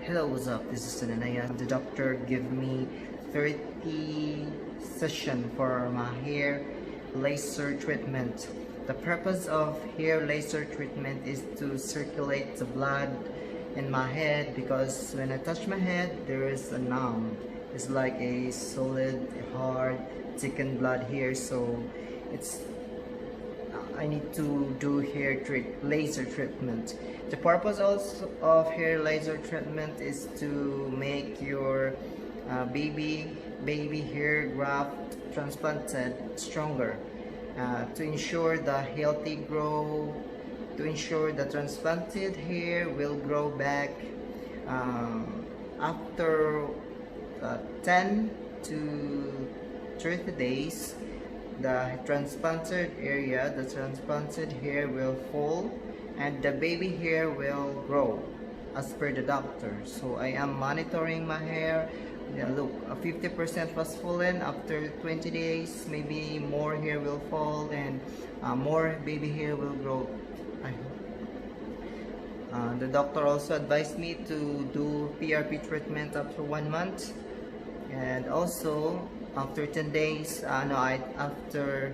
Hello, what's up? This is Sunanaya. The doctor gave me 30 session for my hair laser treatment. The purpose of hair laser treatment is to circulate the blood in my head, because when I touch my head there is a numb. It's like a solid, hard, thickened blood here, so it's I need to do laser treatment. The purpose also of hair laser treatment is to make your baby hair graft transplanted stronger, to ensure the healthy grow, to ensure the transplanted hair will grow back after 10 to 30 days. The transplanted hair will fall and the baby hair will grow as per the doctor. So I am monitoring my hair. Yeah, look, 50% was fallen. After 20 days, maybe more hair will fall and more baby hair will grow. The doctor also advised me to do PRP treatment after 1 month, and also after 10 days, after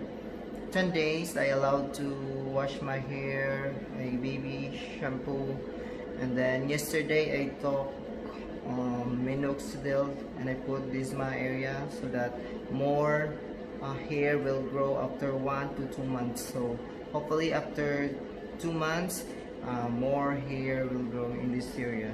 10 days I allowed to wash my hair, a baby shampoo, and then yesterday I took minoxidil and I put this in my area so that more hair will grow after 1 to 2 months. So hopefully after 2 months, more hair will grow in this area.